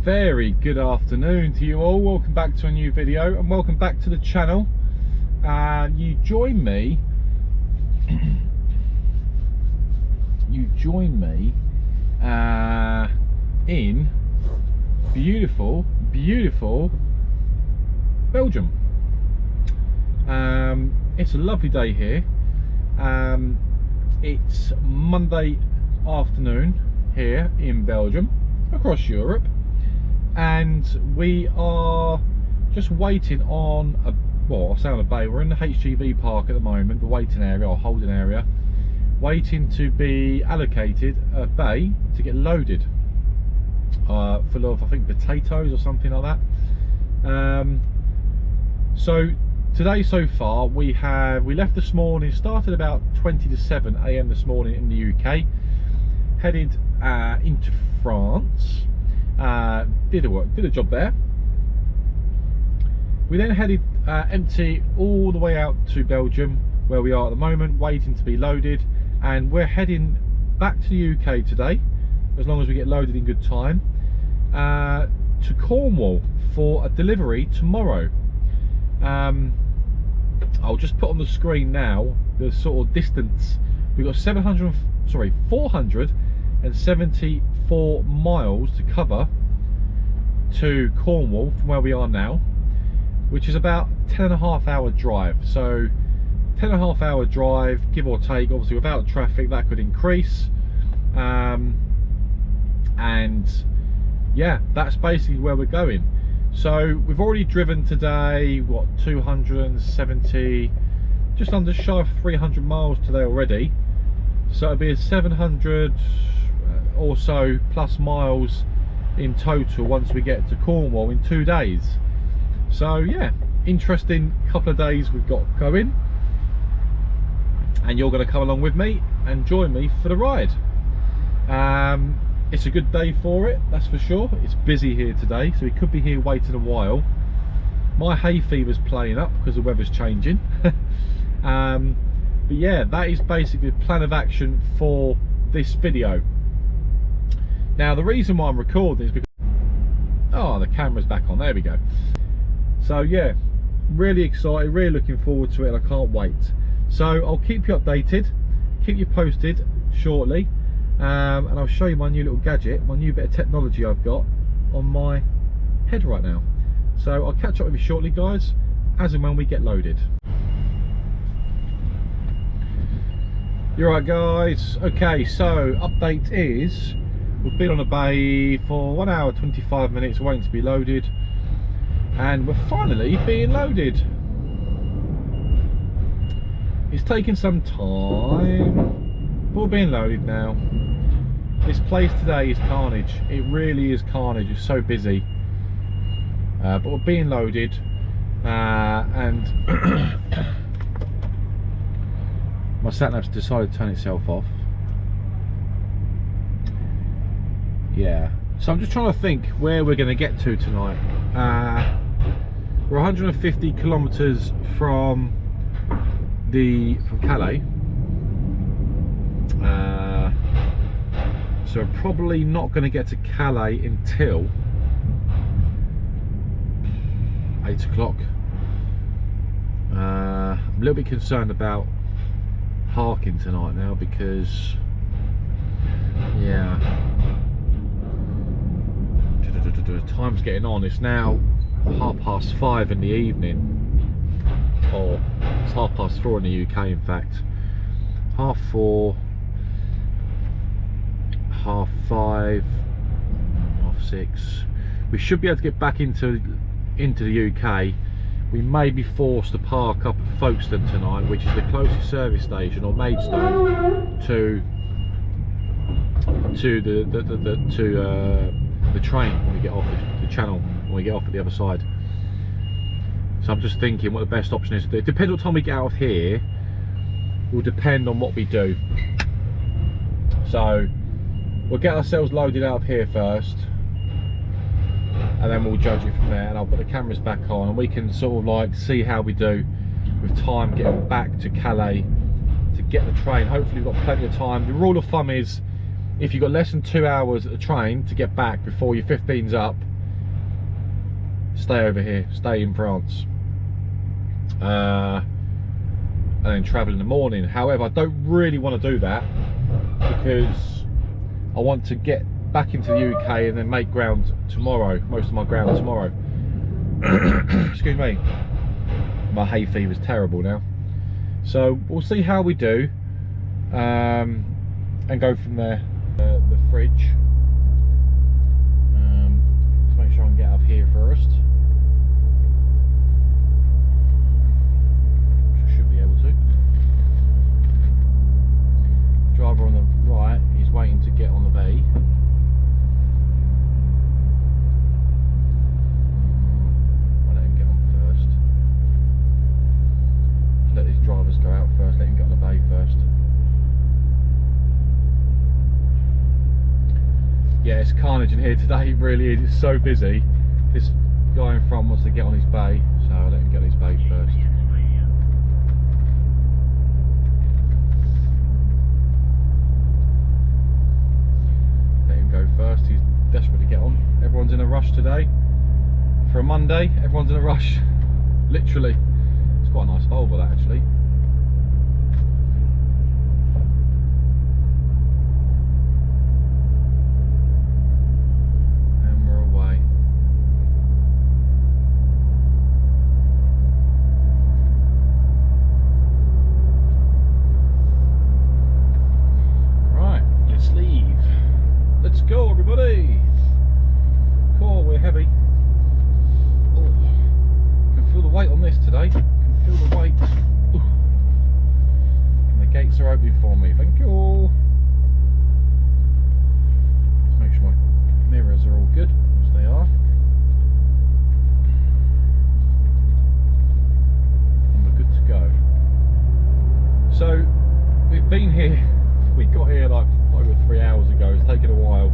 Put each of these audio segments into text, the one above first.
Very good afternoon to you all. Welcome back to a new video and welcome back to the channel. You join me in beautiful Belgium. It's a lovely day here. It's Monday afternoon here in Belgium, across Europe, and we are just waiting on a, well, I say on a bay. We're in the HGV park at the moment, the waiting area or holding area, waiting to be allocated a bay to get loaded full of, I think, potatoes or something like that. So today so far we left this morning, started about 20 to 7 AM this morning in the UK, headed into France, did a job there. We then headed empty all the way out to Belgium, where we are at the moment, waiting to be loaded, and we're heading back to the UK today, as long as we get loaded in good time, to Cornwall for a delivery tomorrow. I'll just put on the screen now the sort of distance. We've got 474 miles to cover to Cornwall from where we are now, which is about 10.5 hour drive. So 10.5 hour drive, give or take. Obviously without traffic that could increase, and yeah, that's basically where we're going. So we've already driven today, what, 270, just under shy of 300 miles today already. So it'll be a 700 or so plus miles in total once we get to Cornwall in 2 days. So yeah, interesting couple of days we've got going, and you're going to come along with me and join me for the ride. It's a good day for it, that's for sure. It's busy here today, so we could be here waiting a while. My hay fever's playing up because the weather's changing. But yeah, that is basically the plan of action for this video. Now the reason why I'm recording is because, oh, the camera's back on, there we go. So yeah, really excited, really looking forward to it, and I can't wait. So I'll keep you updated, keep you posted shortly, and I'll show you my new little gadget, my new bit of technology I've got on my head right now. So I'll catch up with you shortly, guys, as and when we get loaded. You're right, guys. Okay, so update is we've been on a bay for 1 hour 25 minutes waiting to be loaded, and we're finally being loaded. It's taken some time, but we're being loaded now. This place today is carnage. It really is carnage. It's so busy, but we're being loaded, and my sat nav's decided to turn itself off. Yeah, so I'm just trying to think where we're going to get to tonight. We're 150 kilometers from Calais, so we're probably not going to get to Calais until 8 o'clock. I'm a little bit concerned about parking tonight now, because yeah, time's getting on. It's now 5:30 in the evening, or it's 4:30 in the UK in fact. 4:30, 5:30, 6:30. We should be able to get back into the UK. We may be forced to park up at Folkestone tonight, which is the closest service station, or Maidstone, to the train when we get off the channel, when we get off at the other side. So I'm just thinking what the best option is to do. It depends what time we get out of here, will depend on what we do. So we'll get ourselves loaded out of here first, and then we'll judge it from there, and I'll put the cameras back on and we can sort of like see how we do with time getting back to Calais to get the train. Hopefully we've got plenty of time. The rule of thumb is if you've got less than 2 hours at the train to get back before your 15's up, stay over here, stay in France, and then travel in the morning. However, I don't really want to do that because I want to get back into the UK and then make ground tomorrow, most of my ground tomorrow. Excuse me, my hay fever's terrible now. So we'll see how we do, and go from there. The fridge, let's make sure I can get up here first. Should be able to. Driver on the right is waiting to get on the bay. I'll let him get on first. Let these drivers go out first, let him get on the bay first. Yeah, it's carnage in here today, it really is. It's so busy. This guy in front wants to get on his bay, so I'll let him get on his bay first. Go first, he's desperate to get on. Everyone's in a rush today. For a Monday, everyone's in a rush. Literally. It's quite a nice Volvo, that, actually. And we're away. Right, let's leave. Let's go, everybody! Cool, we're heavy. Oh, can feel the weight on this today. Can feel the weight. Ooh. And the gates are open for me. Thank you. Let's make sure my mirrors are all good, as they are. And we're good to go. So, we've been here. We got here like over 3 hours ago. It's taken a while.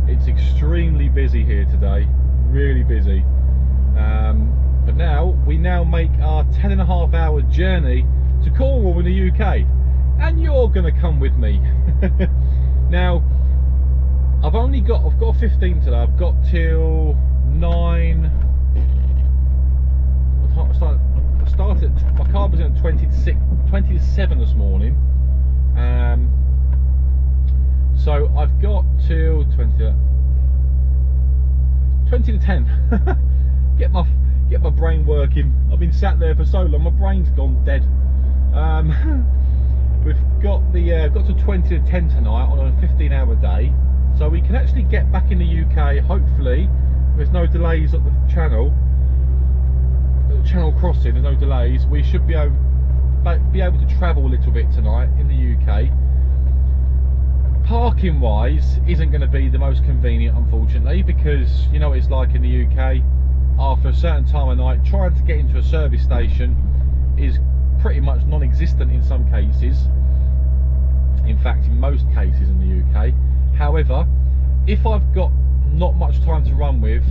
It's extremely busy here today, really busy. But now we make our 10.5 hour journey to Cornwall in the UK, and you're going to come with me. Now I've got 15 today. I've got till 9. What time I started? My car was in at 20 to 7 this morning. So I've got till 20 to 10. get my brain working. I've been sat there for so long, my brain's gone dead. We've got to 20 to 10 tonight on a 15-hour day, so we can actually get back in the UK. Hopefully, there's no delays at the channel crossing. There's no delays. We should be able to travel a little bit tonight in the UK. Parking wise isn't going to be the most convenient, unfortunately, because you know what it's like in the UK. After a certain time of night, trying to get into a service station is pretty much non-existent in some cases. In fact, in most cases in the UK. However, if I've got not much time to run with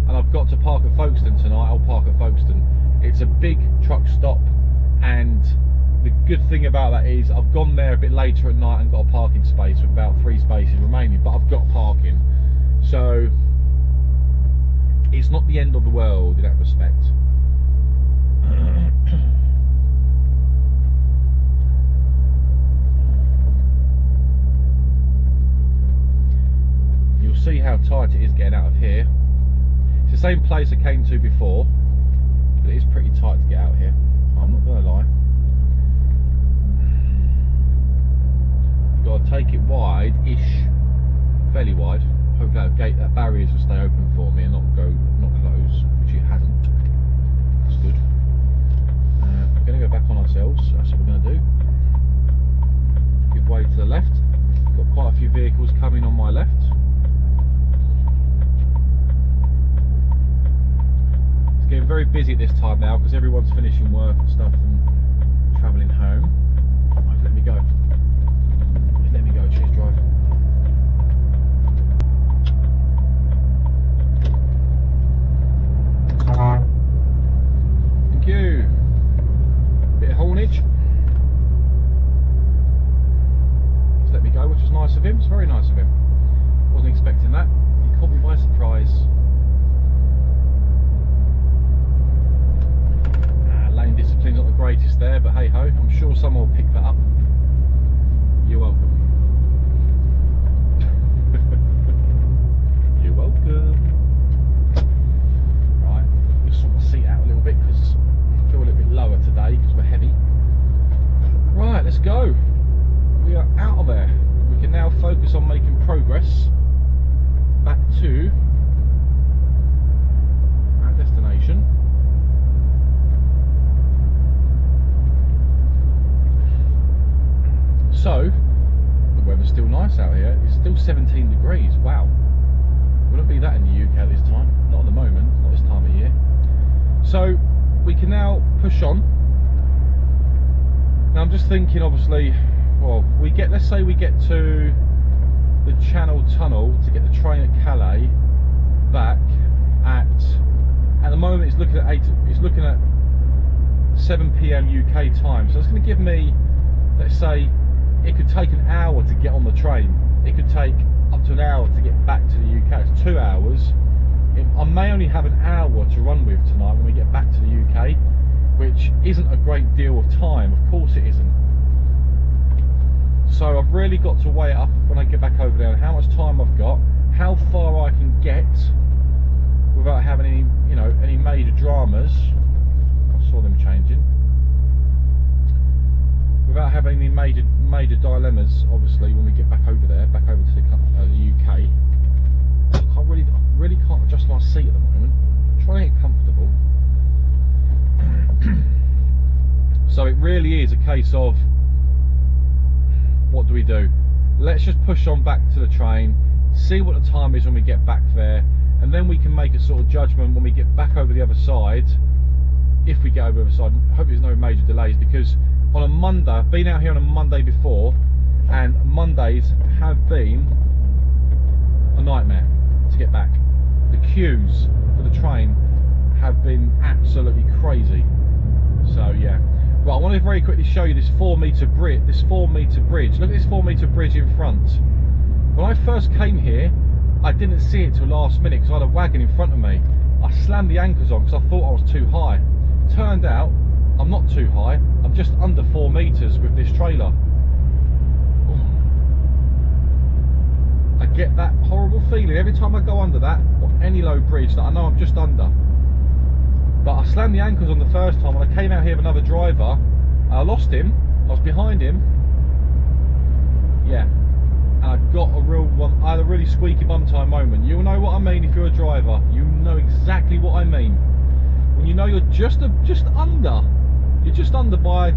and I've got to park at Folkestone tonight, I'll park at Folkestone. It's a big truck stop, and the good thing about that is I've gone there a bit later at night and got a parking space with about 3 spaces remaining, but I've got parking, so it's not the end of the world in that respect. You'll see how tight it is getting out of here. It's the same place I came to before, but it is pretty tight to get out here. I'm not going to lie. Got to take it wide-ish, fairly wide. Hope that barriers will stay open for me and not close, which it hasn't. That's good. We're going to go back on ourselves. That's what we're going to do. Give way to the left. Got quite a few vehicles coming on my left. It's getting very busy at this time now because everyone's finishing work and stuff and travelling home. Oh, let me go. Let me go, cheers, drive. Thank you. Bit of haulage. Just let me go, which was nice of him. It's very nice of him. Wasn't expecting that. He caught me by surprise. greatest there, but hey ho, I'm sure someone will pick that up. You're welcome. You're welcome. Right, just sort my seat out a little bit because I feel a little bit lower today because we're heavy. Right, let's go. We are out of there. We can now focus on making progress back to our destination. So, the weather's still nice out here. It's still 17 degrees. Wow. Wouldn't be that in the UK at this time. Not at the moment, not this time of year. So, we can now push on. Now I'm just thinking, obviously, well, let's say we get to the Channel Tunnel to get the train at Calais back at the moment it's looking at 7 PM UK time. So it's going to give me, let's say, it could take an hour to get on the train. It could take up to an hour to get back to the UK. It's 2 hours. I may only have an hour to run with tonight when we get back to the UK, which isn't a great deal of time. Of course it isn't. So I've really got to weigh it up when I get back over there, and how much time I've got, how far I can get without having any, any major dramas. I saw them changing. Without having any major dilemmas, obviously, when we get back over there, back over to the UK. I really can't adjust my seat at the moment. I'm trying to get comfortable. So it really is a case of, what do we do? Let's just push on back to the train, see what the time is when we get back there, and then we can make a sort of judgment when we get back over the other side, if we get over the other side. I hope there's no major delays, because on a Monday, I've been out here on a Monday before, and Mondays have been a nightmare to get back. The queues for the train have been absolutely crazy. So yeah. Right, I want to very quickly show you this 4 metre bridge. Look at this 4 metre bridge in front. When I first came here, I didn't see it till last minute because I had a wagon in front of me. I slammed the anchors on because I thought I was too high. Turned out I'm not too high. I'm just under 4 metres with this trailer. I get that horrible feeling every time I go under that, or any low bridge, that I know I'm just under. But I slammed the anchors on the first time, and I came out here with another driver, and I lost him. I was behind him. Yeah, and I got I had a really squeaky bum time moment. You'll know what I mean if you're a driver. You know exactly what I mean. When you know you're just under. You're just under by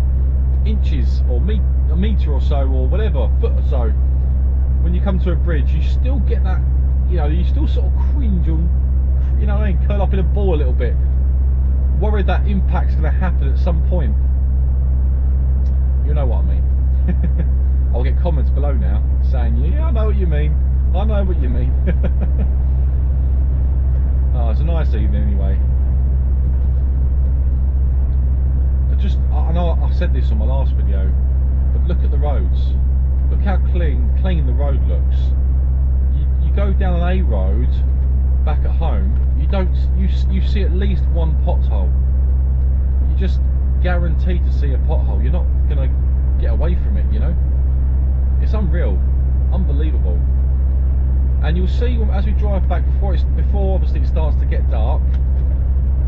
inches, or a metre or so, or whatever, foot or so. When you come to a bridge, you still get that, you still sort of cringe, or, curl up in a ball a little bit. Worried that impact's going to happen at some point. You know what I mean. I'll get comments below now saying, yeah, I know what you mean. I know what you mean. Oh, it's a nice evening anyway. I know I said this on my last video, but look at the roads. Look how clean the road looks. You go down an A road back at home, you see at least one pothole. You're just guaranteed to see a pothole. You're not gonna get away from it, It's unreal, unbelievable. And you'll see as we drive back, before obviously it starts to get dark,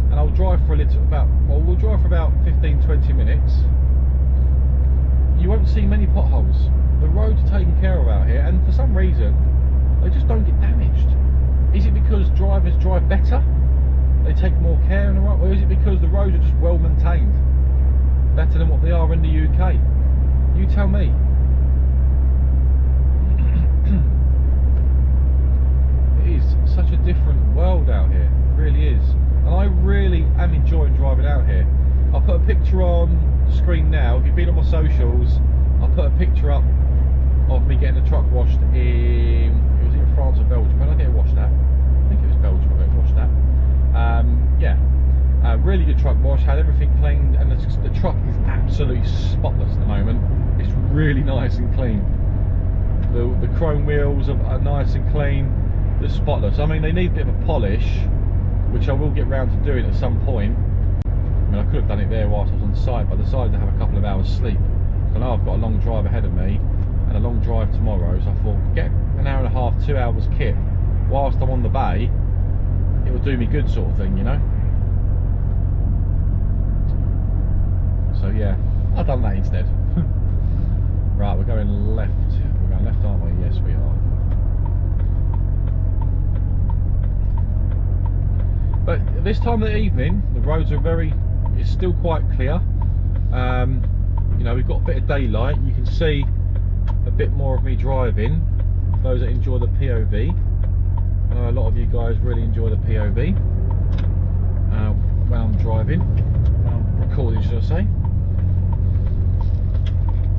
and I'll drive for we'll drive for about 15-20 minutes. You won't see many potholes. The roads are taken care of out here, and for some reason they just don't get damaged. Is it because drivers drive better? They take more care in the road, or is it because the roads are just well maintained, better than what they are in the UK? You tell me. It is such a different world out here, it really is, and I really am enjoying driving out here. I'll put a picture on the screen now. If you've been on my socials, I'll put a picture up of me getting the truck washed in, it was either France or Belgium. When did I get it washed at? I think it was Belgium I got it washed at. Really good truck wash, had everything cleaned, and the truck is absolutely spotless at the moment. It's really nice and clean. The chrome wheels are nice and clean. They're spotless. I mean, they need a bit of a polish, which I will get round to doing at some point. I mean, I could have done it there whilst I was on site, but I decided to have a couple of hours sleep. I know I've got a long drive ahead of me and a long drive tomorrow, so I thought get an hour and a half, 2 hours kit whilst I'm on the bay. It will do me good, sort of thing, you know. So yeah, I've done that instead. Right, we're going left. We're going left, aren't we? Yes, we are. But this time of the evening, the roads are it's still quite clear. You know, we've got a bit of daylight. You can see a bit more of me driving. For those that enjoy the POV, I know a lot of you guys really enjoy the POV when I'm driving, when I'm recording, should I say.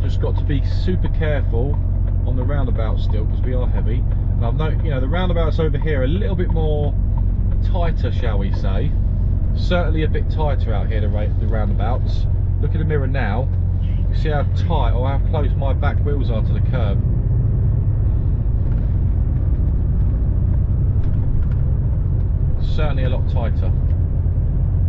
Just got to be super careful on the roundabout still, because we are heavy. And I've noticed, you know, the roundabouts over here are a little bit more tighter, shall we say. Certainly a bit tighter out here, the roundabouts. Look in the mirror now, you see how tight or how close my back wheels are to the curb. Certainly a lot tighter.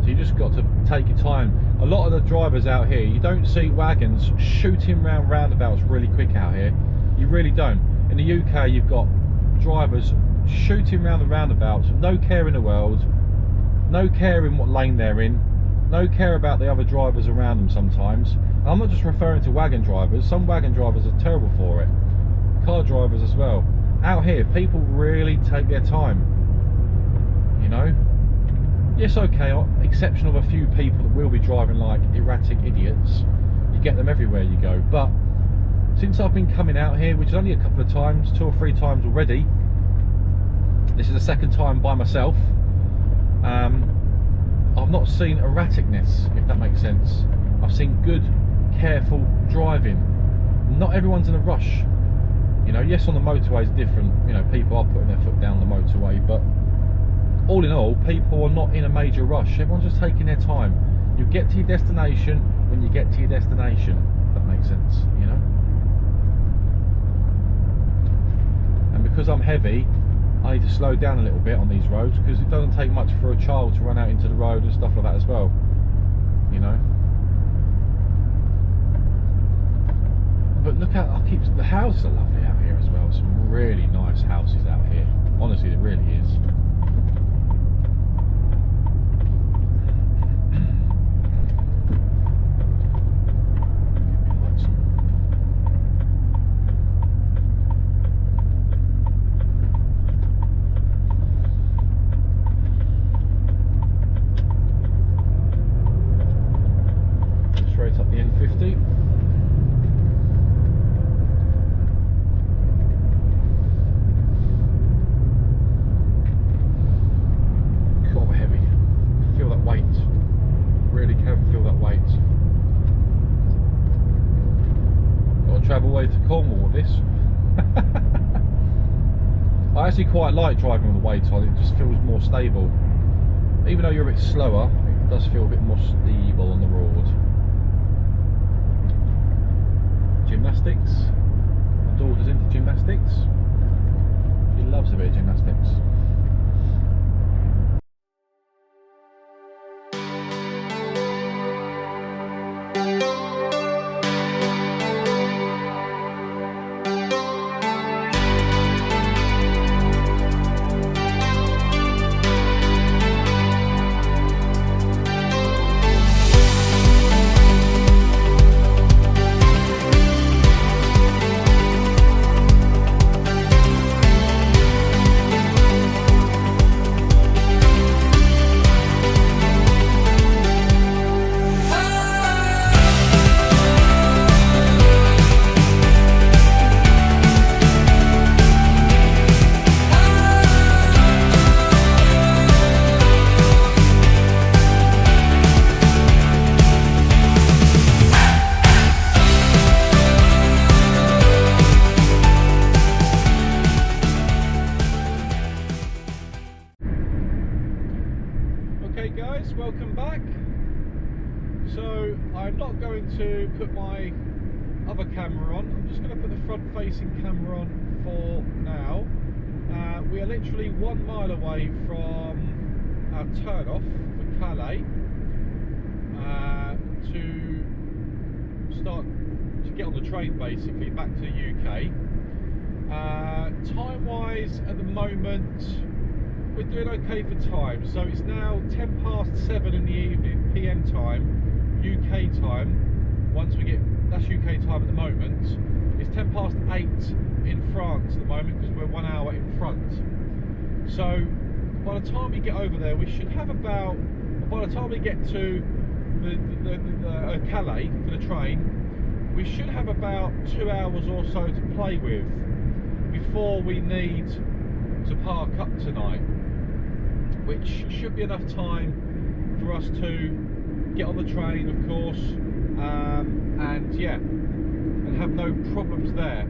So you just got to take your time. A lot of the drivers out here, you don't see wagons shooting round roundabouts really quick out here. You really don't. In the UK, you've got drivers shooting round the roundabouts with no care in the world, no care in what lane they're in, no care about the other drivers around them sometimes. And I'm not just referring to wagon drivers. Some wagon drivers are terrible for it. Car drivers as well. Out here, people really take their time. You know? Yes, okay, exception of a few people that will be driving like erratic idiots. You get them everywhere you go. But since I've been coming out here, which is only a couple of times, 2 or 3 times already, this is the second time by myself, I've not seen erraticness, if that makes sense. I've seen good, careful driving. Not everyone's in a rush. You know, yes, on the motorway is different. You know, people are putting their foot down the motorway, but all in all, people are not in a major rush. Everyone's just taking their time. You get to your destination when you get to your destination. If that makes sense, you know. And because I'm heavy, I need to slow down a little bit on these roads, because it doesn't take much for a child to run out into the road and stuff like that as well, you know. But look at, the houses are lovely out here as well. Some really nice houses out here. Honestly, it really is. Up the N50. God, we're heavy. Feel that weight. Really can feel that weight. Got to travel away to Cornwall with this. I actually quite like driving with the weight on. It just feels more stable. Even though you're a bit slower, it does feel a bit more stable on the road. Gymnastics. My daughter's into gymnastics. She loves a bit of gymnastics. Okay guys, welcome back. So I'm not going to put my other camera on. I'm just going to put the front facing camera on for now. We are literally 1 mile away from our turn off for Calais. to get on the train basically back to the UK. Time wise at the moment we're doing okay for time, so it's now 7:10 in the evening PM time, UK time. Once we get, that's UK time at the moment. It's 8:10 in France at the moment because we're 1 hour in front. So by the time we get over there, we should have about, by the time we get to the Calais for the train, we should have about 2 hours or so to play with before we need to park up tonight, which should be enough time for us to get on the train, of course, and yeah, and have no problems there.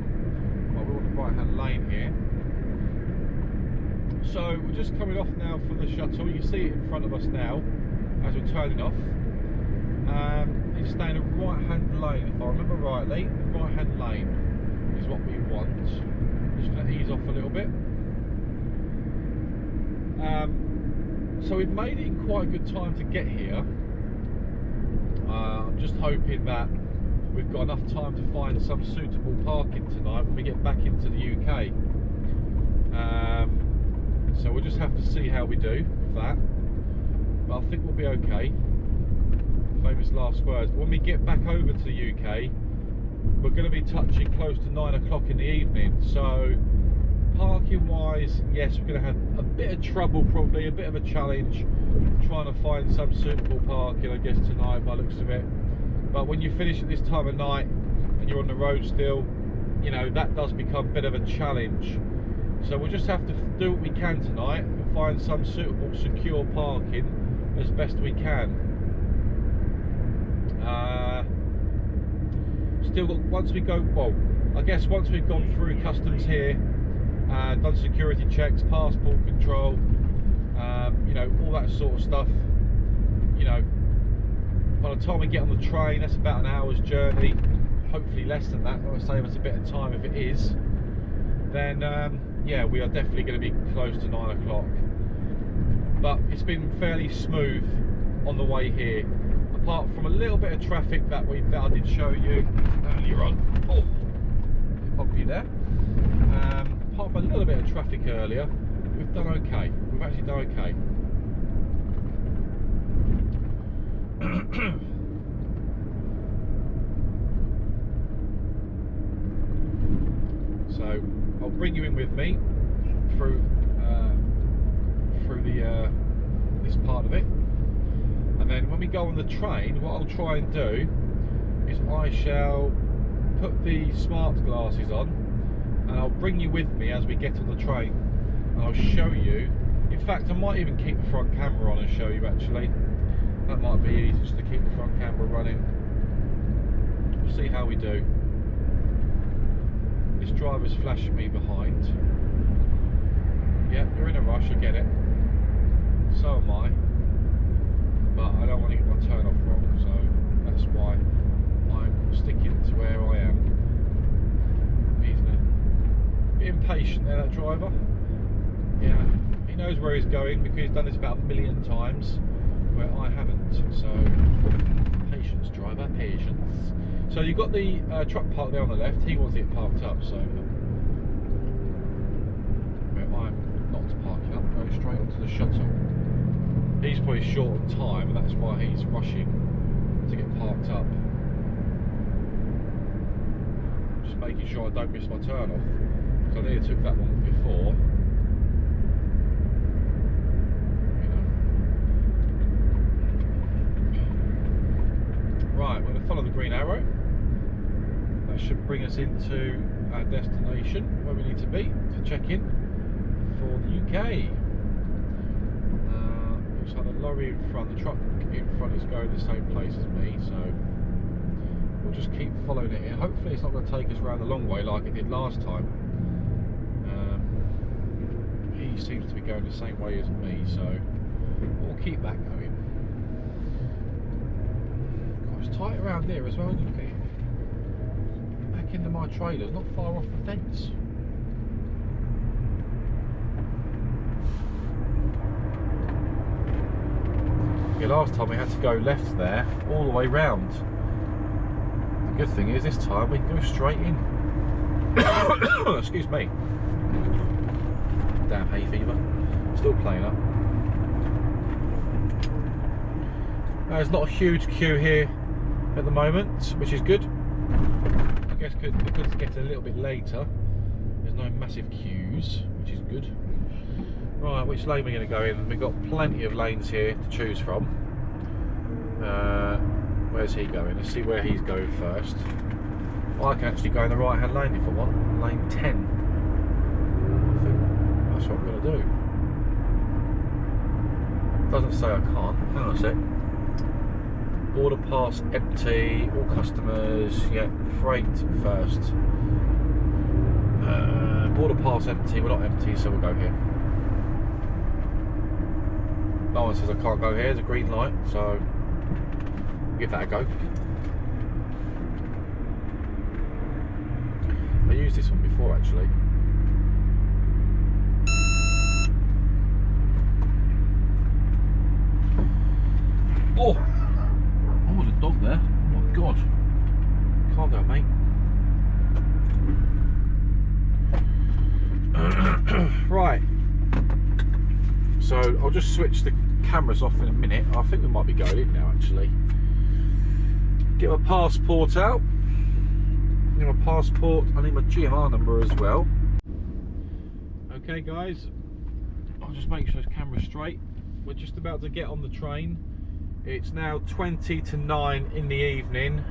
Well, we're on the right hand lane here. So we're just coming off now for the shuttle. You can see it in front of us now as we're turning off. It's staying in the right hand lane, if I remember rightly. The right hand lane is what we want. Just going to ease off a little bit. So we've made it in quite a good time to get here. I'm just hoping that we've got enough time to find some suitable parking tonight when we get back into the UK. So we'll just have to see how we do with that, but I think we'll be okay. Famous last words. When we get back over to the UK, we're going to be touching close to 9 o'clock in the evening, so parking wise, yes, we're going to have a bit of trouble, probably a bit of a challenge trying to find some suitable parking, I guess, tonight by the looks of it. But when you finish at this time of night and you're on the road still, you know, that does become a bit of a challenge. So we'll just have to do what we can tonight and find some suitable, secure parking as best we can. Still got, once we go, well, I guess once we've gone through customs here, done security checks, passport control, you know, all that sort of stuff, you know, by the time we get on the train, that's about an hour's journey, hopefully less than that. That will save us a bit of time if it is. Then yeah, we are definitely going to be close to 9 o'clock. But it's been fairly smooth on the way here, apart from a little bit of traffic that I did show you earlier on. Oh, bumpy there. Apart from a little bit of traffic earlier, we've done okay. We've actually done okay. So I'll bring you in with me through the this part of it, and then when we go on the train, what I'll try and do is I shall put the smart glasses on, and I'll bring you with me as we get on the train, and I'll show you. In fact, I might even keep the front camera on and show you. Actually, that might be easy, just to keep the front camera running. We'll see how we do. This driver's flashing me behind. Yeah, you're in a rush, I get it. So am I. But I don't want to get my turn off wrong, so that's why I'm sticking to where I am. He's a bit impatient there, that driver. Yeah, he knows where he's going because he's done this about 1 million times, where I haven't. So, patience, driver, patience. So you've got the truck parked there on the left. He wants it parked up, so where I'm not parking up, go straight onto the shuttle. He's probably short on time, and that's why he's rushing to get parked up. Just making sure I don't miss my turn off, because I nearly took that one before. Right, we're going to follow the green arrow. That should bring us into our destination where we need to be to check in for the UK. Looks like the lorry in front, the truck in front is going the same place as me, so we'll just keep following it in. Hopefully it's not going to take us around the long way like it did last time. He seems to be going the same way as me, so we'll keep that going. It's tight around there as well, look at it. Back into my trailer, not far off the fence. Get last time we had to go left there all the way round. The good thing is this time we can go straight in. Excuse me. Damn hay fever. Still playing up. There's not a huge queue here at the moment, which is good. I guess because it's getting a little bit later, there's no massive queues, which is good. Right, which lane are we going to go in? We've got plenty of lanes here to choose from. Where's he going? Let's see where he's going first. I can actually go in the right hand lane if I want. Lane 10. I think that's what I'm going to do. Doesn't say I can't. Hang on a sec. Border pass empty, all customers, yeah, freight first. Border pass empty, we're not empty, so we'll go here. No one says I can't go here, there's a green light, so give that a go. I used this one before actually. Oh! Oh, there's a dog there. Oh my god. Calm down, mate. Right. So I'll just switch the cameras off in a minute. I think we might be going in now actually. Get my passport out. I need my passport. I need my GMR number as well. Okay guys, I'll just make sure this camera's straight. We're just about to get on the train. It's now 20 to 9 in the evening.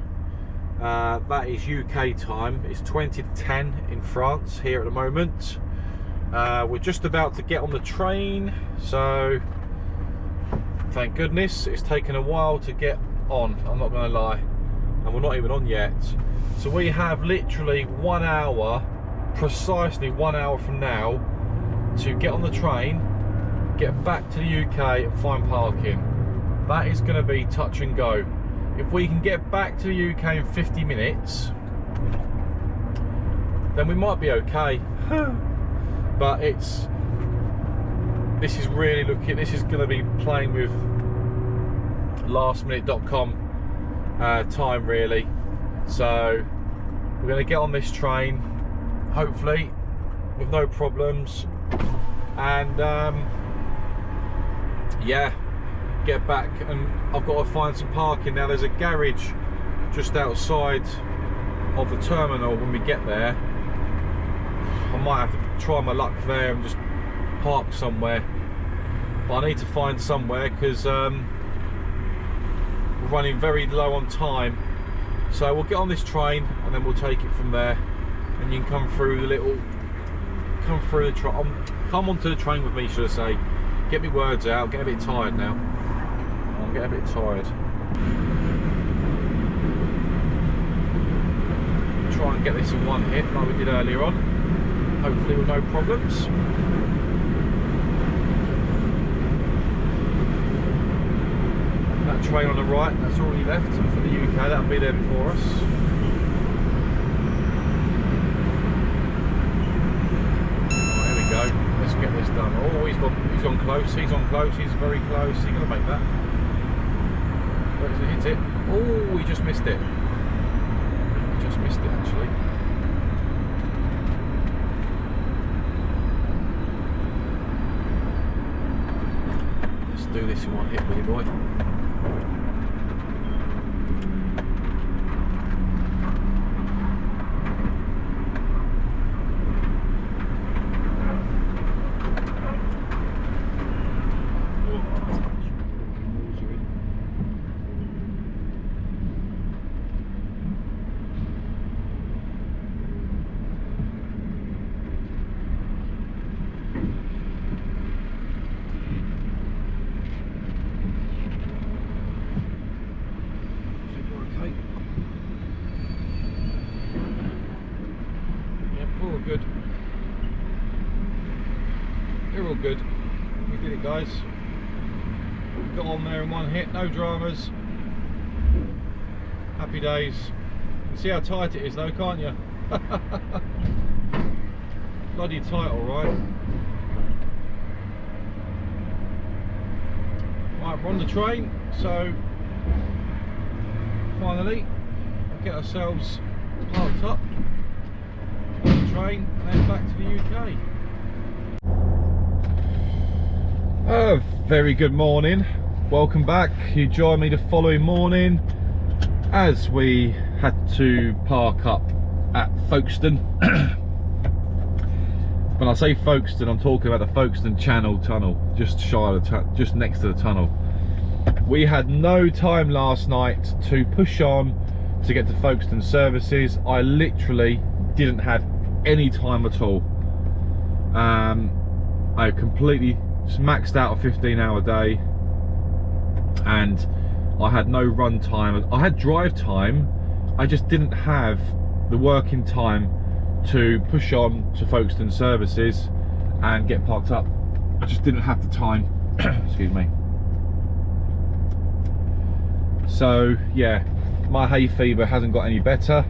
That is UK time. It's 20 to 10 in France here at the moment. We're just about to get on the train, so thank goodness. It's taken a while to get on, I'm not going to lie, and we're not even on yet. So we have literally 1 hour, precisely 1 hour from now, to get on the train, get back to the UK and find parking. That is going to be touch and go. If we can get back to the UK in 50 minutes, then we might be okay. But this is really looking, this is going to be playing with lastminute.com time really. So we're going to get on this train, hopefully with no problems, and yeah, get back. And I've got to find some parking now. There's a garage just outside of the terminal when we get there. I might have to try my luck there and just park somewhere, but I need to find somewhere because we're running very low on time. So we'll get on this train and then we'll take it from there, and you can come through the little, come onto the train with me, should I say. Get me words out. I'm getting a bit tired now. I'm getting a bit tired. Try and get this in one hit like we did earlier on, hopefully with no problems. That train on the right, that's already left for the UK. That'll be there before us. Right, here we go. Let's get this done. Oh, he's gone close. He's on close. He's very close. He's going to make that. Where does he hit it? Oh, he just missed it. He just missed it actually. Let's do this in one hit, buddy boy. Good. They're all good. We did it, guys. Got on there in one hit, no dramas. Happy days. You can see how tight it is though, can't you? Bloody tight, alright. Right, Right, we're on the train, so finally we'll get ourselves parked up on the train and then back to the UK. Oh, very good morning. Welcome back. You joined me the following morning as we had to park up at Folkestone. When I say Folkestone, I'm talking about the Folkestone Channel tunnel, just shy of the just next to the tunnel. We had no time last night to push on to get to Folkestone services. I literally didn't have any time at all. I completely maxed out a 15-hour day, and I had no run time. I had drive time, I just didn't have the working time to push on to Folkestone services and get parked up. I just didn't have the time. Excuse me. So yeah, my hay fever hasn't got any better.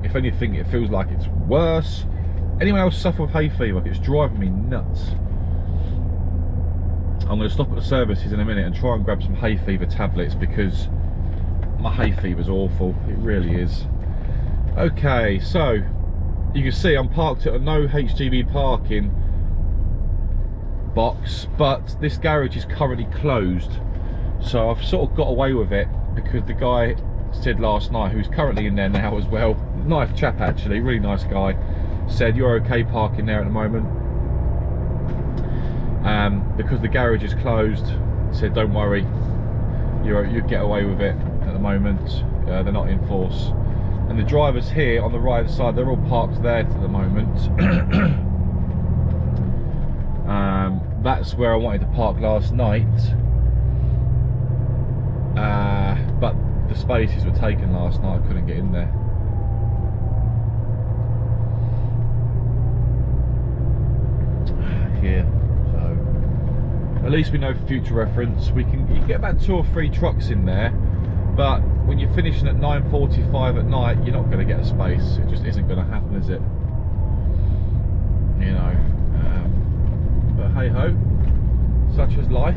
If anything, it feels like it's worse. Anyone else suffer with hay fever? It's driving me nuts. I'm going to stop at the services in a minute and try and grab some hay fever tablets because my hay fever's awful. It really is. Okay, so you can see I'm parked at a no HGV parking box, but this garage is currently closed. So I've sort of got away with it because the guy said last night, who's currently in there now as well, nice chap actually, really nice guy, said you're okay parking there at the moment. Because the garage is closed, said don't worry, you get away with it at the moment. They're not in force. And the drivers here on the right side, they're all parked there at the moment. That's where I wanted to park last night, but the spaces were taken last night. I couldn't get in there. Here, so at least we know for future reference. You can get about 2 or 3 trucks in there, but when you're finishing at 9:45 at night, you're not going to get a space. It just isn't going to happen, is it? You know. But hey ho, such is life.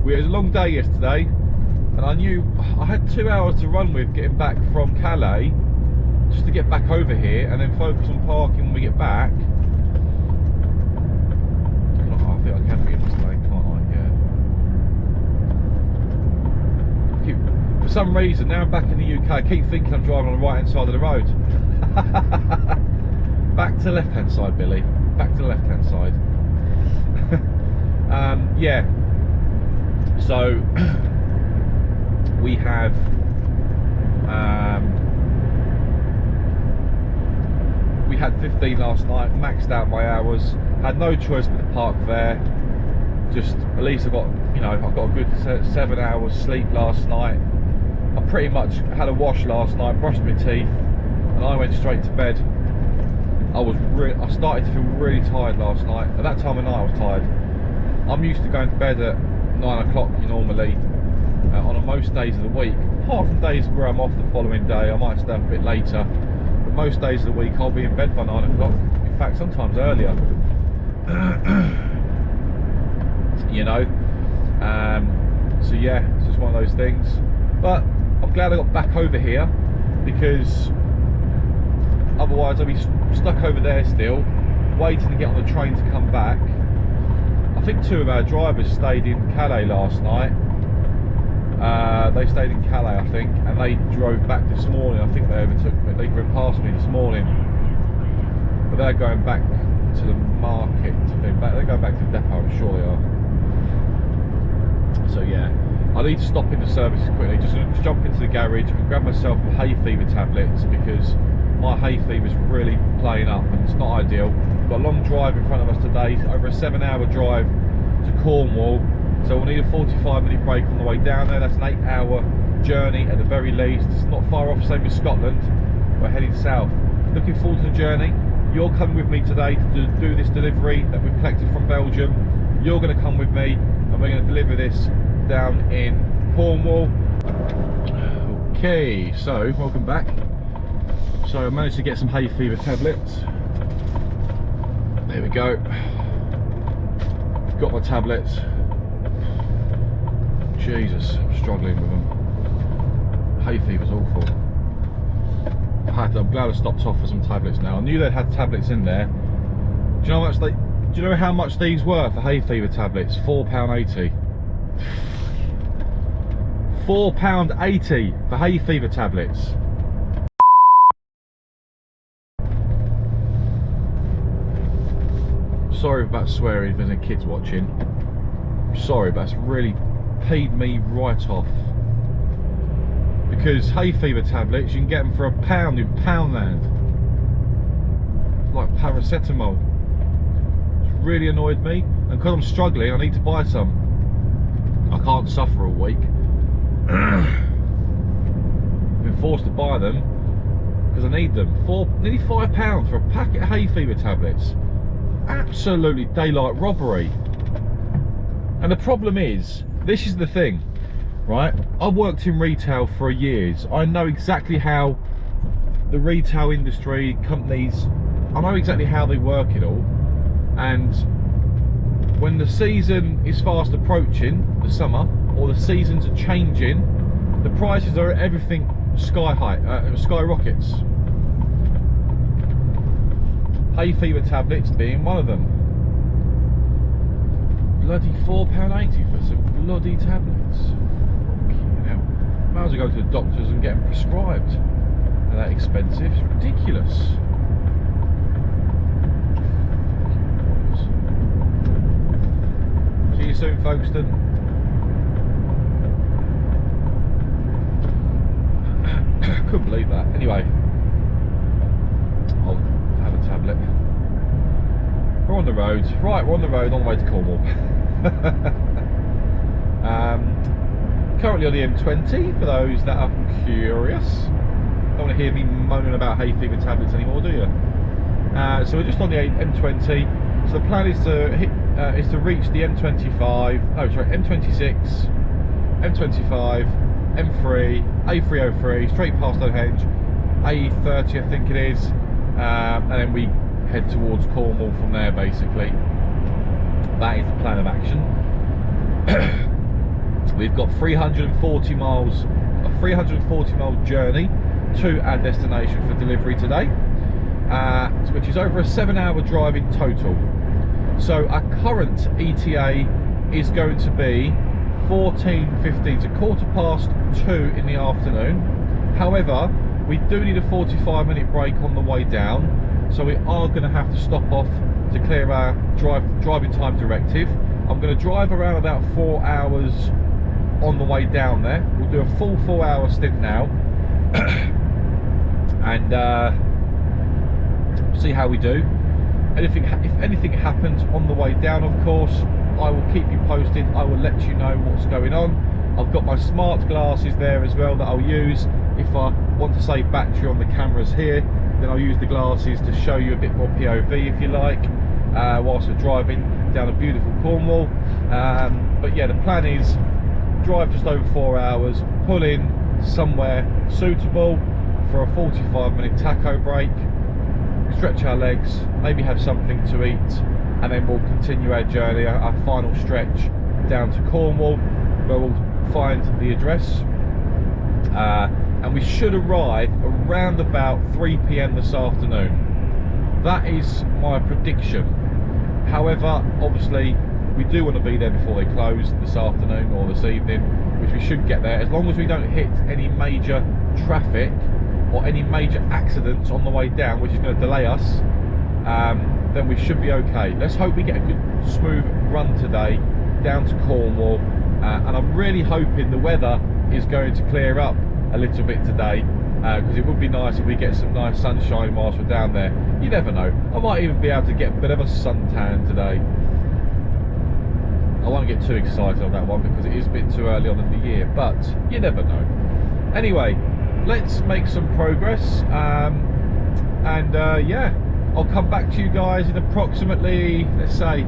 We had a long day yesterday, and I knew I had 2 hours to run with getting back from Calais, just to get back over here and then focus on parking when we get back. I think I can be in this lane, can't I? Yeah. For some reason, now I'm back in the UK, I keep thinking I'm driving on the right hand side of the road. Back to the left hand side, Billy. Back to the left hand side. Yeah. So we have we had 15 last night, maxed out my hours, had no choice but to park there. Just at least I got, you know, I got a good 7 hours sleep last night. I pretty much had a wash last night, brushed my teeth, and I went straight to bed. I started to feel really tired last night. At that time of night I was tired. I'm used to going to bed at 9 o'clock normally on most days of the week, apart from days where I'm off the following day. I might stay up a bit later, but most days of the week I'll be in bed by 9 o'clock. In fact, sometimes earlier. You know, so yeah, it's just one of those things. But I'm glad I got back over here, because otherwise I'd be stuck over there still, waiting to get on the train to come back. I think 2 of our drivers stayed in Calais last night. They stayed in Calais, I think, and they drove back this morning. I think they overtook me. They drove past me this morning, but they're going back to the market. They're going back to the depot, I'm sure they are. So yeah, I need to stop in the services quickly, just jump into the garage and grab myself some hay fever tablets, because my hay fever is really playing up and it's not ideal. We've got a long drive in front of us today, over a 7-hour drive to Cornwall, so we'll need a 45-minute break on the way down there. That's an 8-hour journey at the very least. It's not far off, same as Scotland. We're heading south. Looking forward to the journey. You're coming with me today to do this delivery that we've collected from Belgium. You're going to come with me and we're going to deliver this down in Cornwall. Okay, so welcome back. So I managed to get some hay fever tablets. There we go. Got my tablets. Jesus, I'm struggling with them. Hay fever's awful. I'm glad I stopped off for some tablets now. I knew they'd had tablets in there. Do you know how much these were for hay fever tablets? £4.80. £4.80 for hay fever tablets. Sorry about swearing if there's any kids watching. Sorry, but it's really peed me right off. Because hay fever tablets, you can get them for £1 in Poundland. Like paracetamol. It's really annoyed me. And because I'm struggling, I need to buy some. I can't suffer all week. Been forced to buy them because I need them. Nearly £5 for a packet of hay fever tablets. Absolutely daylight robbery. And the problem is, this is the thing, right? I've worked in retail for years. I know exactly how the retail industry, companies, I know exactly how they work it all. And when the season is fast approaching, the summer, or the seasons are changing, the prices are everything skyrockets. Hay fever tablets being one of them. Bloody £4.80 for some bloody tablets. Fucking hell. Might as well go to the doctors and get them prescribed. They're that expensive. It's ridiculous. See you soon, Folkestone. Couldn't believe that. Anyway, I'll have a tablet. We're on the road. Right, we're on the road on the way to Cornwall. Currently on the M20, for those that are curious. Don't want to hear me moaning about hay fever tablets anymore, do you? So we're just on the M20. So the plan is to reach the M25. Oh, sorry, M26, M25, M3, A303, straight past Stonehenge, A30 I think it is, and then we head towards Cornwall from there. Basically, that is the plan of action. We've got 340 miles, a 340-mile journey to our destination for delivery today, which is over a 7-hour drive in total. So our current ETA is going to be 14:15, so 2:15 in the afternoon. However, we do need a 45-minute break on the way down, so we are going to have to stop off to clear our driving time directive. I'm going to drive around about 4 hours on the way down there. We'll do a full 4-hour stint now and see how we do. If anything happens on the way down, of course, I will keep you posted. I will let you know what's going on. I've got my smart glasses there as well that I'll use if I want to save battery on the cameras here. Then I'll use the glasses to show you a bit more POV if you like, whilst we're driving down a beautiful Cornwall. But yeah, the plan is drive just over 4 hours, pull in somewhere suitable for a 45-minute taco break, stretch our legs, maybe have something to eat, and then we'll continue our journey, our final stretch down to Cornwall, where we'll find the address, and we should arrive around about 3 PM this afternoon. That is my prediction. However, obviously we do want to be there before they close this afternoon or this evening, which we should get there, as long as we don't hit any major traffic or any major accidents on the way down, which is going to delay us. Then we should be okay. Let's hope we get a good smooth run today down to Cornwall, and I'm really hoping the weather is going to clear up a little bit today, because it would be nice if we get some nice sunshine whilst we're down there. You never know, I might even be able to get a bit of a suntan today. I won't get too excited on that one because it is a bit too early on in the year, but you never know. Anyway, let's make some progress, yeah, I'll come back to you guys in approximately, let's say,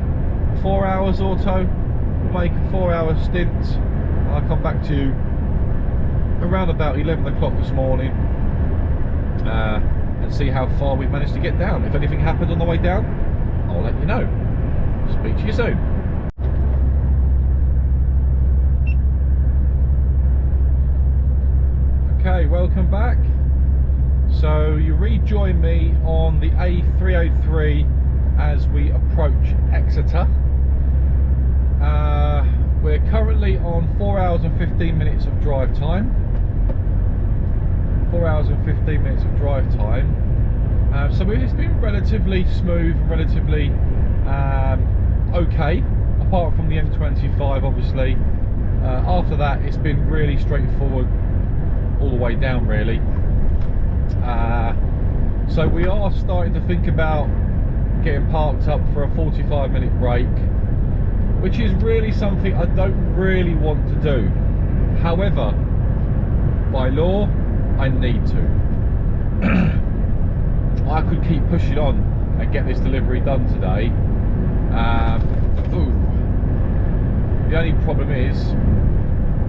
4 hours or so. We'll make a 4-hour stint, and I'll come back to you around about 11 o'clock this morning, and see how far we've managed to get down. If anything happened on the way down, I'll let you know. Speak to you soon. Okay, welcome back. So you rejoin me on the A303 as we approach Exeter. We're currently on 4 hours and 15 minutes of drive time. 4 hours and 15 minutes of drive time. So it's been relatively smooth, relatively okay, apart from the M25 obviously. After that it's been really straightforward all the way down really. So we are starting to think about getting parked up for a 45-minute break, which is really something I don't really want to do. However, by law I need to. I could keep pushing on and get this delivery done today. The only problem is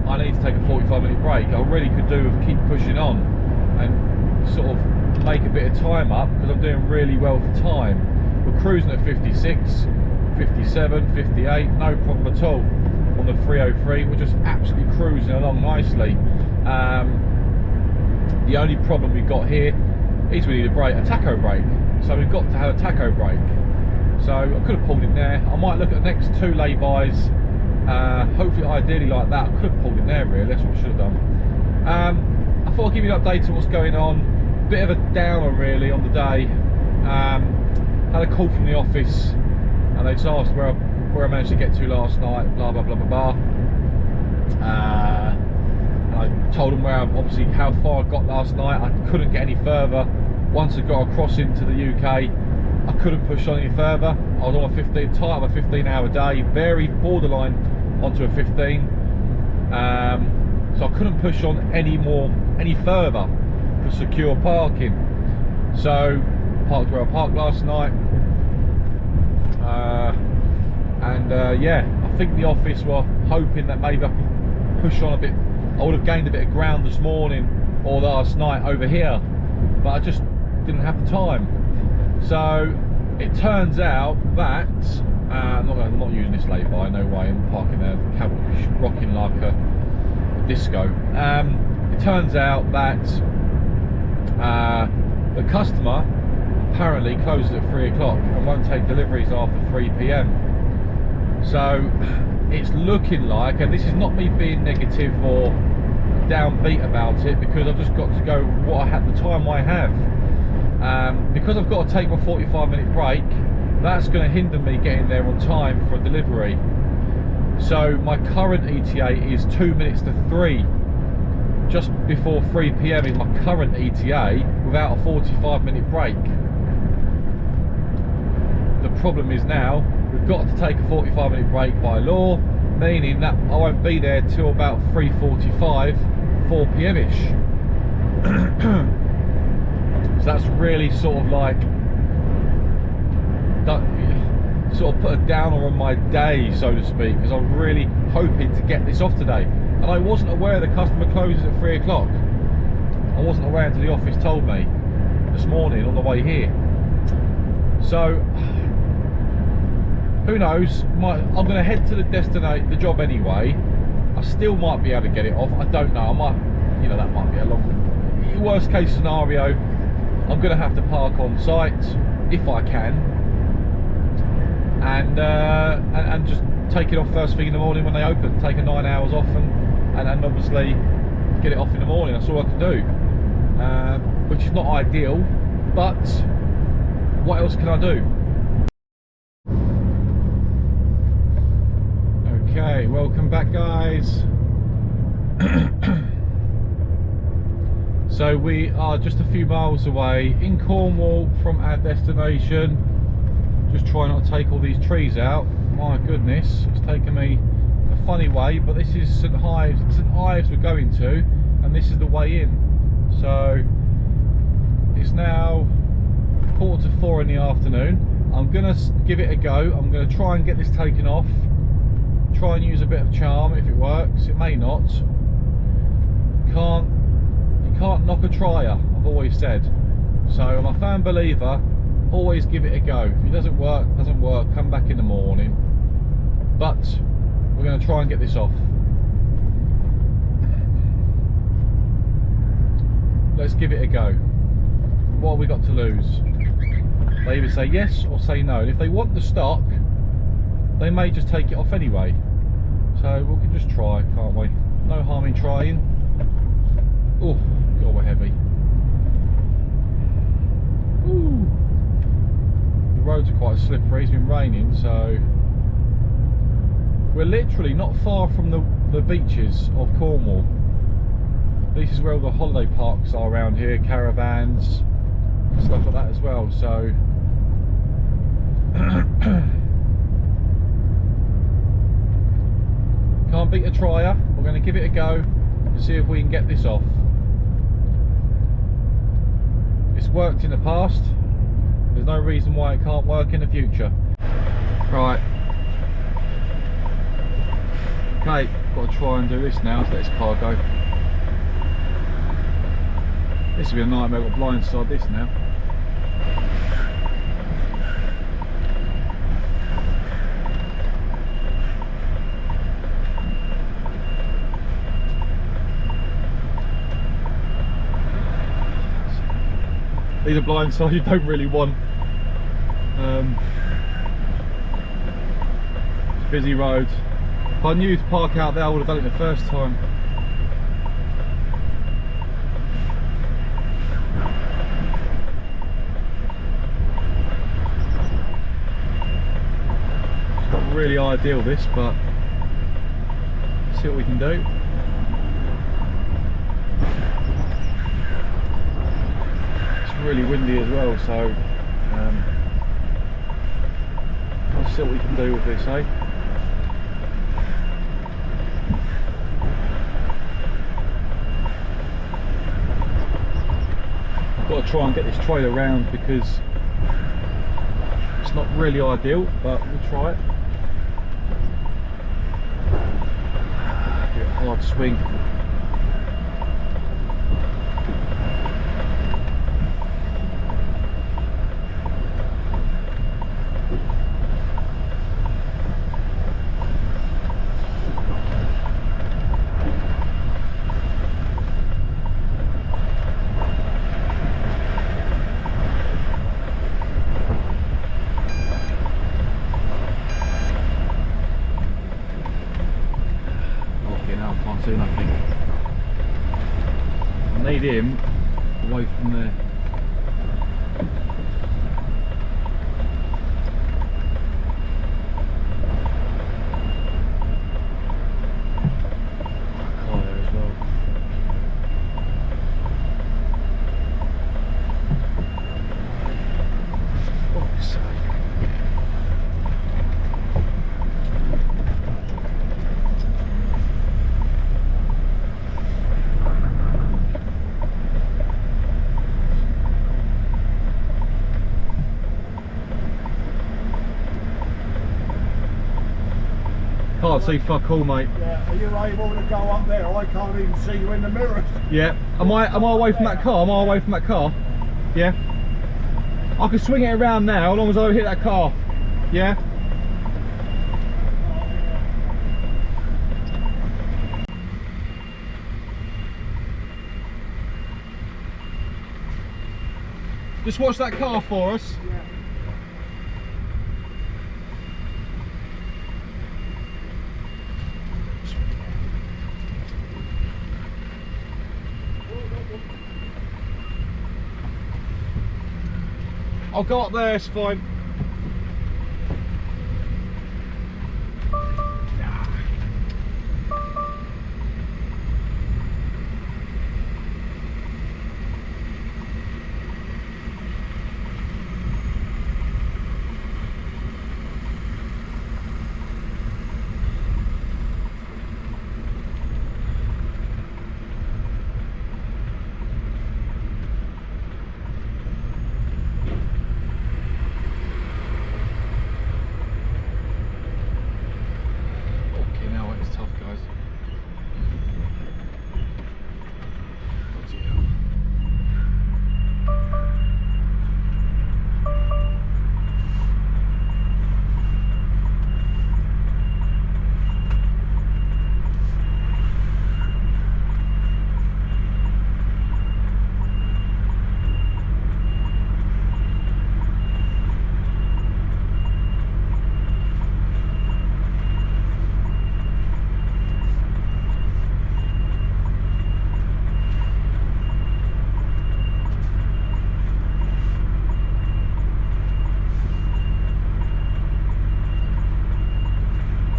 I need to take a 45-minute break. I really could do with keep pushing on and sort of make a bit of time up, because I'm doing really well for time. We're cruising at 56, 57, 58, no problem at all on the 303. We're just absolutely cruising along nicely. The only problem we've got here is we need a brake, a tacho brake. So we've got to have a tacho brake. So I could have pulled in there. I might look at the next two lay-bys. Hopefully, ideally like that. I could have pulled in there really, that's what I should have done. I thought I'd give you an update on what's going on. Bit of a downer really on the day. Had a call from the office and they just asked where I managed to get to last night, blah blah blah blah blah. And I told them obviously how far I got last night. I couldn't get any further. Once I got across into the UK, I couldn't push on any further. I was on a 15-hour day, very borderline onto a 15. So I couldn't push on any further for secure parking. So parked where I parked last night. Yeah, I think the office were hoping that maybe I could push on a bit. I would have gained a bit of ground this morning or last night over here, but I just didn't have the time. So it turns out that I'm not using this lay-by, no way. I'm parking there, rocking like a disco. It turns out that the customer apparently closes at 3 o'clock and won't take deliveries after 3 PM. So it's looking like, and this is not me being negative or downbeat about it, because I've just got to go the time I have. Because I've got to take my 45-minute break, that's going to hinder me getting there on time for a delivery. So my current ETA is 2 minutes to 3. Just before 3 PM is my current ETA without a 45-minute break. The problem is now we've got to take a 45-minute break by law, meaning that I won't be there till about 3:45, 4 PM-ish. So that's really sort of like put a downer on my day, so to speak, because I'm really hoping to get this off today. And I wasn't aware the customer closes at 3 o'clock. I wasn't aware until the office told me this morning on the way here. So who knows? I'm going to head to the job anyway. I still might be able to get it off. I don't know. I might, that might be a long. Worst case scenario, I'm going to have to park on site if I can, and just take it off first thing in the morning when they open. Take a 9 hours off and obviously get it off in the morning. That's all I can do, which is not ideal, but what else can I do? Okay, welcome back guys. So we are just a few miles away in Cornwall from our destination. Just trying not to take all these trees out. My goodness, it's taken me a funny way, but this is St Ives we're going to, and this is the way in. So it's now 3:45 in the afternoon. I'm gonna give it a go. I'm gonna try and get this taken off. Try and use a bit of charm if it works. It may not. You can't knock a tryer, I've always said. So I'm a firm believer, always give it a go. If it doesn't work, come back in the morning. But we're going to try and get this off. let's give it a go. What have we got to lose? They either say yes or say no, and if they want the stock, they may just take it off anyway. So we can just try, can't we? No harm in trying. Oh, God, we're heavy. Ooh. The roads are quite slippery, it's been raining, so we're literally not far from the beaches of Cornwall. This is where all the holiday parks are around here, caravans, stuff like that as well, so can't beat a trier. We're going to give it a go and see if we can get this off. It's worked in the past, there's no reason why it can't work in the future. Right, okay, got to try and do this now. Let's let this car go. This will be a nightmare. I've got blindside this now. These are blindsides you don't really want. It's busy roads. If I knew to park out there, I would have done it the first time. It's not really ideal this, but let's see what we can do. Really windy as well, so let's see what we can do with this, eh? I've got to try and get this trailer round because it's not really ideal, but we'll try it. Give it a hard swing. Nothing. I need him away from there. Car there as well. Fuck's sake. Can't see fuck all, mate. Yeah, are you able to go up there? I can't even see you in the mirrors. Yeah. Am I away from that car? Am I away from that car? Yeah. I can swing it around now as long as I don't hit that car. Yeah. Just watch that car for us. Yeah. I'll go up there, it's fine.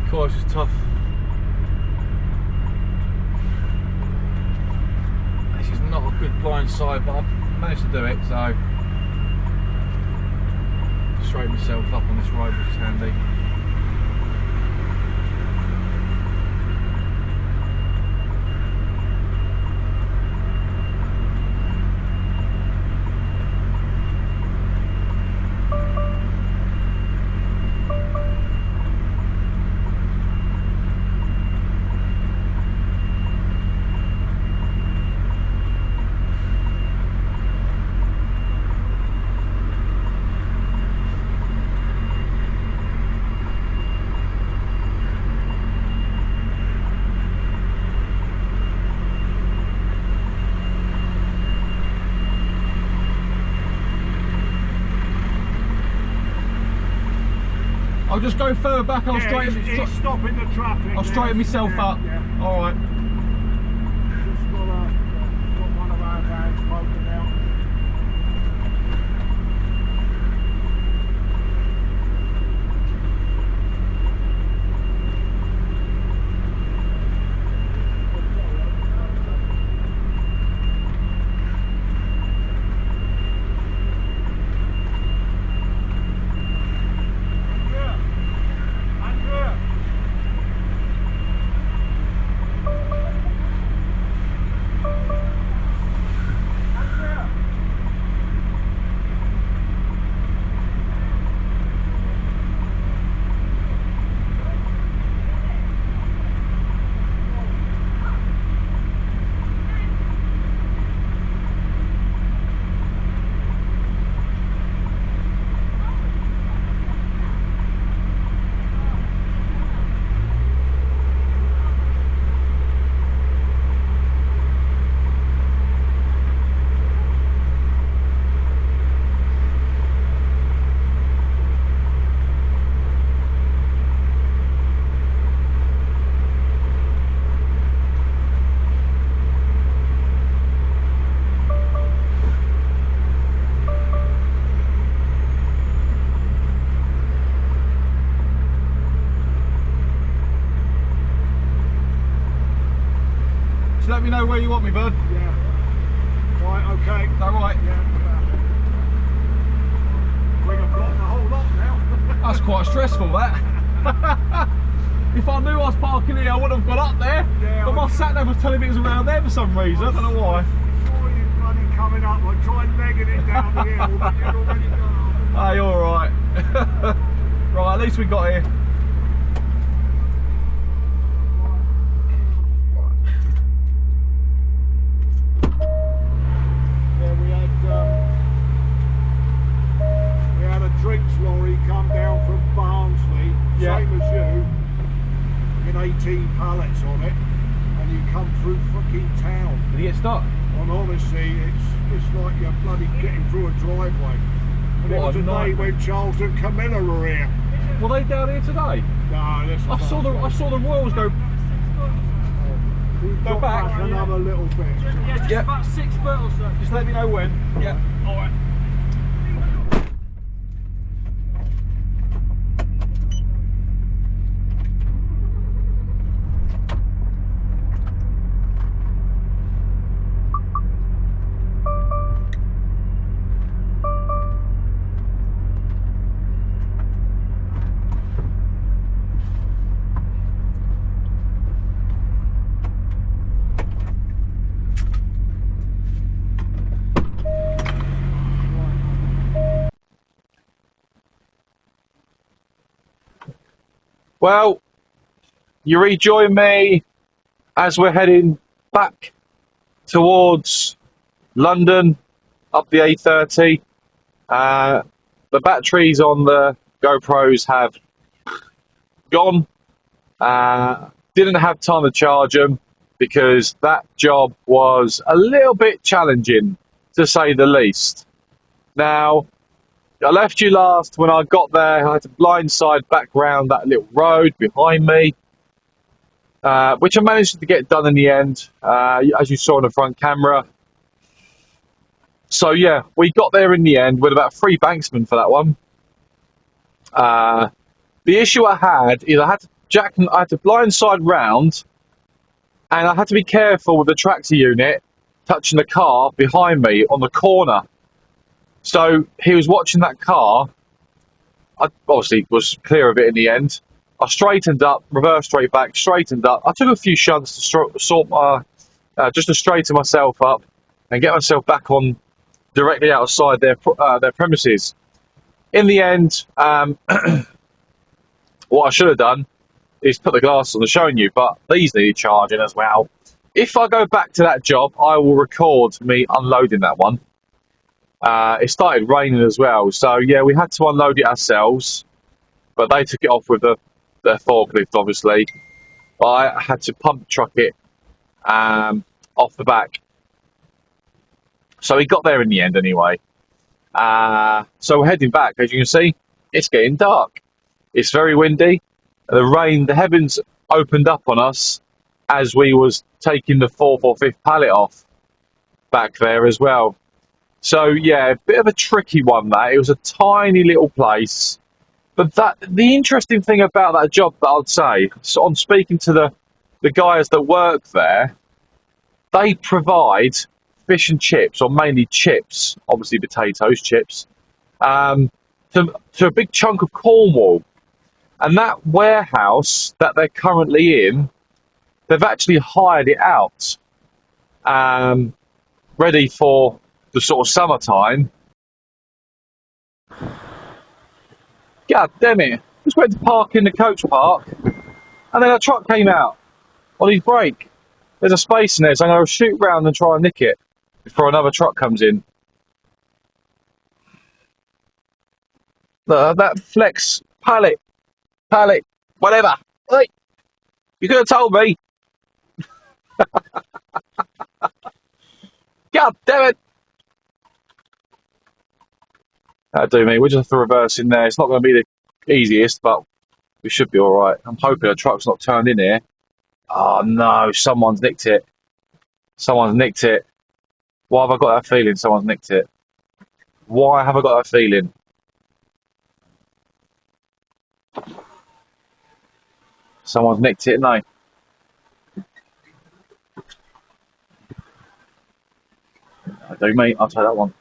Christ, it's tough. This is not a good blind side, but I've managed to do it, so straighten myself up on this road, which is handy. I'll just go further back. I'll straighten. He's stopping the traffic. I'll straighten myself up. Yeah. All right. Just got one of our vans broken out. Let me know where you want me, bud. Yeah. Right, okay. Is that right? Yeah. We're going to block the whole lot now. That's quite stressful, that. If I knew I was parking here, I would have gone up there. Yeah, but my sat nav was telling me it was around there for some reason. I don't know why. I saw you bloody coming up. I tried legging it down the hill, but you'd already gone up. Hey, all right. Right, at least we got here. Drinks lorry come down from Barnsley, yeah. Same as you, in 18 pallets on it, and you come through fucking town. Did he get stuck? And honestly, it's like you're bloody getting through a driveway. And it was a day when Charles and Camilla were here. Were they down here today? No, this I saw the Royals go back another little bit. Yeah, just about 6 foot or so. Just let me know when. Yeah. All right. Well, you rejoin me as we're heading back towards London up the A30. The batteries on the GoPros have gone. Didn't have time to charge them because that job was a little bit challenging, to say the least. Now, I left you last when I got there. I had to blindside back round that little road behind me, which I managed to get done in the end, as you saw on the front camera. So yeah, we got there in the end with about 3 banksmen for that one. The issue I had is I had to Jack, I had to blindside round, and I had to be careful with the tractor unit touching the car behind me on the corner. So he was watching that car. I obviously was clear of it in the end. I straightened up, reversed straight back, straightened up. I took a few shunts to just to straighten myself up and get myself back on directly outside their premises. In the end, what I should have done is put the glasses on and showing you, but these needed charging as well. If I go back to that job, I will record me unloading that one. It started raining as well, so yeah, we had to unload it ourselves, but they took it off with their forklift, obviously. But I had to pump truck it off the back. So we got there in the end anyway. So we're heading back. As you can see, it's getting dark. It's very windy. The rain, the heavens opened up on us as we was taking the 4th or 5th pallet off back there as well. So yeah, a bit of a tricky one that. It was a tiny little place. But the interesting thing about that job that I'd say, so on speaking to the guys that work there, they provide fish and chips, or mainly chips, obviously potatoes, chips, to a big chunk of Cornwall. And that warehouse that they're currently in, they've actually hired it out, ready for the sort of summertime. God damn it. Just went to park in the coach park, and then a truck came out on his brake. There's a space in there, so I'm going to shoot round and try and nick it before another truck comes in. That flex pallet, whatever. Hey, you could have told me. God damn it. That'll do me. We'll just have to reverse in there. It's not going to be the easiest, but we should be alright. I'm hoping a truck's not turned in here. Oh no, someone's nicked it. Someone's nicked it. Why have I got that feeling someone's nicked it? Why have I got that feeling? Someone's nicked it, no. I do, mate. I'll take that one.